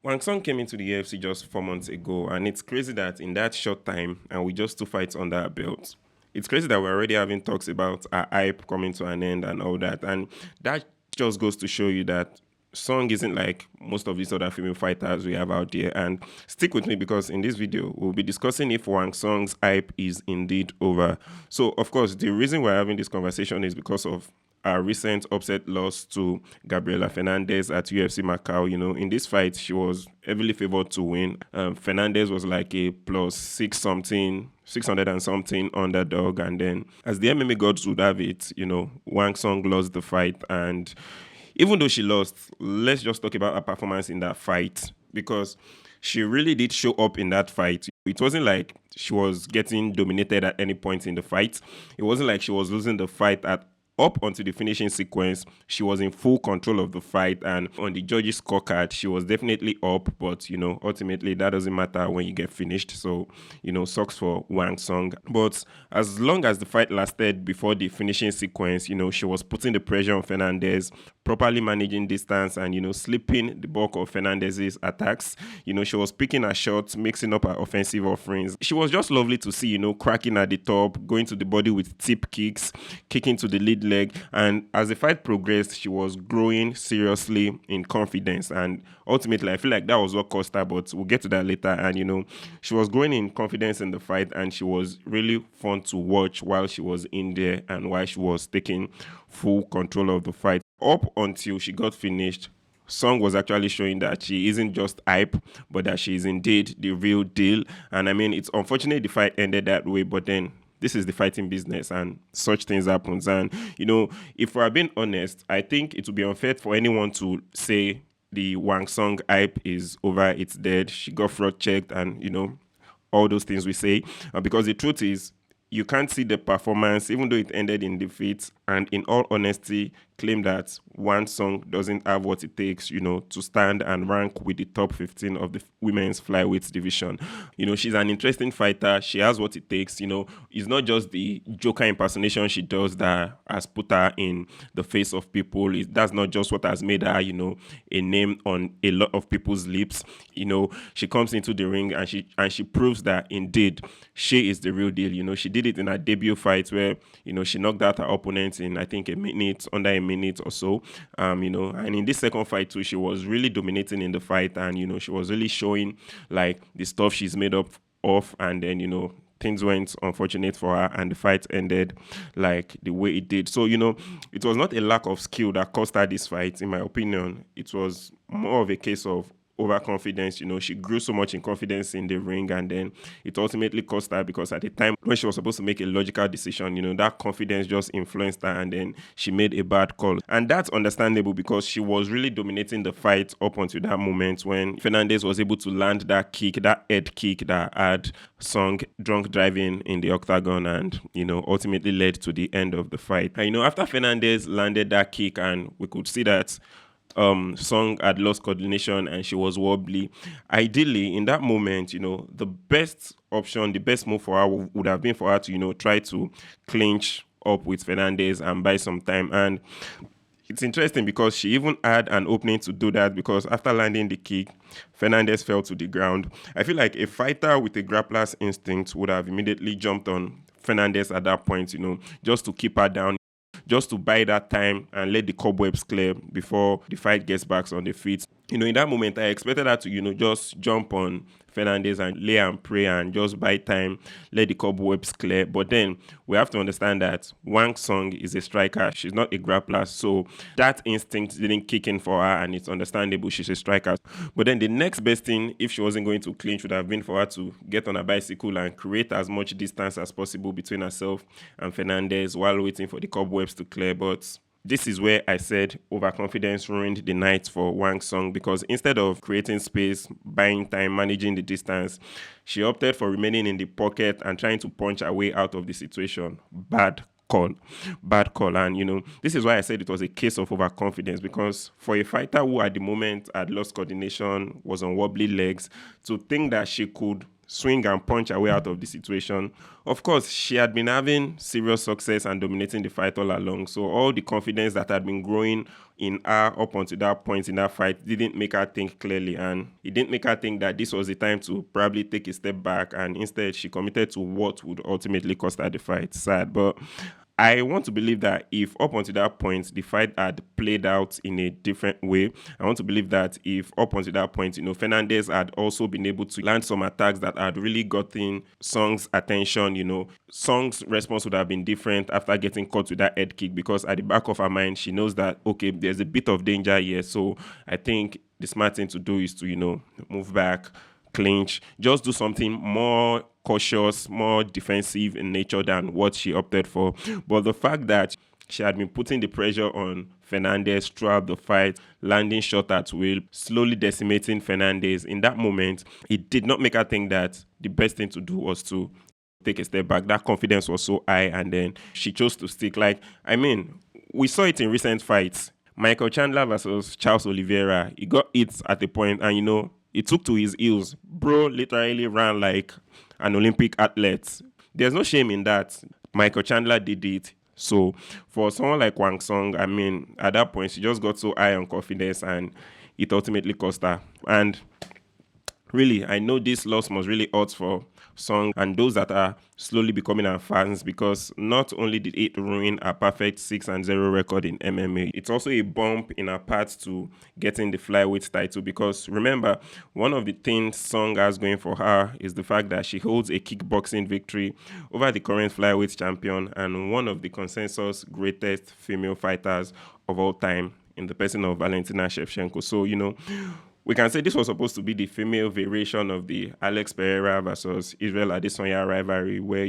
Wang Cong came into the UFC just 4 months ago, and it's crazy that in that short time, and with just two fights under our belt, it's crazy that we're already having talks about our hype coming to an end and all that. And that just goes to show you that Song isn't like most of these other female fighters we have out there. And stick with me because in this video, we'll be discussing if Wang Song's hype is indeed over. So, of course, the reason we're having this conversation is because of our recent upset loss to Gabriella Fernandes at UFC Macau. In this fight, she was heavily favored to win. Fernandez was like a plus six something, 600 and something underdog. And then, as the MMA gods would have it, Wang Song lost the fight. And even though she lost, let's just talk about her performance in that fight because she really did show up in that fight. It wasn't like she was getting dominated at any point in the fight. It wasn't like she was losing the fight at up until the finishing sequence. She was in full control of the fight, and on the judges' scorecard, she was definitely up. But ultimately, that doesn't matter when you get finished. So sucks for Wang Song. But as long as the fight lasted before the finishing sequence, she was putting the pressure on Fernandez, properly managing distance, and slipping the bulk of Fernandez's attacks. She was picking her shots, mixing up her offensive offerings. She was just lovely to see. Cracking at the top, going to the body with tip kicks, kicking to the lead leg. And as the fight progressed, she was growing seriously in confidence. And ultimately, I feel like that was what cost her, but we'll get to that later. And she was growing in confidence in the fight, and she was really fun to watch while she was in there and while she was taking full control of the fight. Up until she got finished, Song was actually showing that she isn't just hype, but that she is indeed the real deal. And I mean, it's unfortunate the fight ended that way, but then this is the fighting business and such things happens. And if we're being honest, I think it would be unfair for anyone to say the Wang Song hype is over, it's dead, she got fraud checked, and all those things we say. Because the truth is, you can't see the performance, even though it ended in defeat. And in all honesty, claim that Wang Song doesn't have what it takes, to stand and rank with the top 15 of the women's flyweight division. She's an interesting fighter. She has what it takes. It's not just the Joker impersonation she does that has put her in the face of people. That's not just what has made her, a name on a lot of people's lips. She comes into the ring and she proves that indeed she is the real deal. She did it in her debut fight where, she knocked out her opponent in, I think, under a minute or so. And in this second fight too, she was really dominating in the fight, and she was really showing like the stuff she's made up of. And then things went unfortunate for her, and the fight ended like the way it did. So it was not a lack of skill that cost her this fight. In my opinion, it was more of a case of overconfidence. She grew so much in confidence in the ring, and then it ultimately cost her because at the time when she was supposed to make a logical decision, that confidence just influenced her, and then she made a bad call. And that's understandable because she was really dominating the fight up until that moment when Fernandez was able to land that kick, that head kick that had Song drunk driving in the octagon, and ultimately led to the end of the fight. And after Fernandez landed that kick, and we could see that Song had lost coordination and she was wobbly. Ideally, in that moment, the best option, the best move for her would have been for her to, try to clinch up with Fernandez and buy some time. And it's interesting because she even had an opening to do that because after landing the kick, Fernandez fell to the ground. I feel like a fighter with a grappler's instinct would have immediately jumped on Fernandez at that point, just to keep her down, just to buy that time and let the cobwebs clear before the fight gets back on the feet. In that moment, I expected her to, just jump on Fernandez and lay and pray and just buy time, let the cobwebs clear. But then we have to understand that Wang Song is a striker. She's not a grappler. So that instinct didn't kick in for her, and it's understandable. She's a striker. But then the next best thing, if she wasn't going to clinch, would have been for her to get on a bicycle and create as much distance as possible between herself and Fernandez while waiting for the cobwebs to clear. But this is where I said overconfidence ruined the night for Wang Song because instead of creating space, buying time, managing the distance, she opted for remaining in the pocket and trying to punch her way out of the situation. Bad call. And this is why I said it was a case of overconfidence because for a fighter who at the moment had lost coordination, was on wobbly legs, to think that she could swing and punch her way out of the situation. Of course, she had been having serious success and dominating the fight all along. So all the confidence that had been growing in her up until that point in that fight didn't make her think clearly, and it didn't make her think that this was the time to probably take a step back, and instead she committed to what would ultimately cost her the fight. Sad, but I want to believe that if up until that point the fight had played out in a different way, I want to believe that if up until that point, Fernandez had also been able to land some attacks that had really gotten Song's attention, Song's response would have been different after getting caught with that head kick, because at the back of her mind, she knows that, okay, there's a bit of danger here. So I think the smart thing to do is to, move back, clinch, just do something more cautious, more defensive in nature than what she opted for. But the fact that she had been putting the pressure on Fernandez throughout the fight, landing shot at will, slowly decimating Fernandez, in that moment, it did not make her think that the best thing to do was to take a step back. That confidence was so high, and then she chose to stick. We saw it in recent fights. Michael Chandler versus Charles Oliveira, he got hit at a point, and he took to his heels. Bro literally ran like an Olympic athlete. There's no shame in that. Michael Chandler did it. So for someone like Wang Cong, at that point, she just got so high on confidence, and it ultimately cost her. And really, I know this loss must really hurt for Song and those that are slowly becoming our fans, because not only did it ruin a perfect 6-0 record in MMA, it's also a bump in her path to getting the flyweight title, because remember, one of the things Song has going for her is the fact that she holds a kickboxing victory over the current flyweight champion and one of the consensus greatest female fighters of all time in the person of Valentina Shevchenko. So, we can say this was supposed to be the female variation of the Alex Pereira versus Israel Adesanya rivalry, where,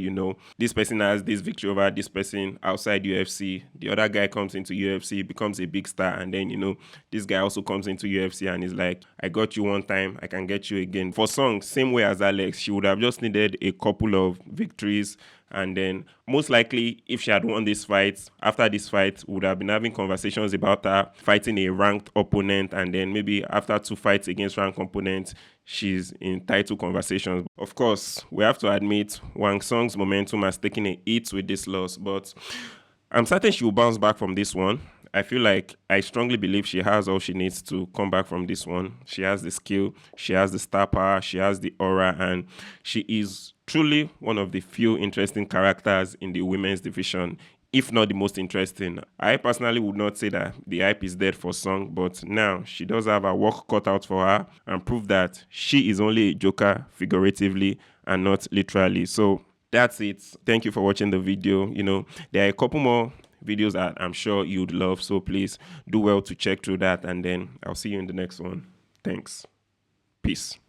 this person has this victory over this person outside UFC. The other guy comes into UFC, becomes a big star, and then, this guy also comes into UFC and is like, I got you one time, I can get you again. For Song, same way as Alex, she would have just needed a couple of victories, and then most likely, if she had won this fight, after this fight, we would have been having conversations about her fighting a ranked opponent, and then maybe after 2 fights against ranked opponents, she's in title conversations. Of course, we have to admit Wang Song's momentum has taken a hit with this loss, but I'm certain she will bounce back from this one. I strongly believe she has all she needs to come back from this one. She has the skill, she has the star power, she has the aura, and she is truly one of the few interesting characters in the women's division, if not the most interesting. I personally would not say that the hype is dead for Song, but now she does have her work cut out for her and prove that she is only a joker figuratively and not literally. So that's it. Thank you for watching the video. There are a couple more videos that I'm sure you'd love, so please do well to check through that, and then I'll see you in the next one. Thanks. Peace.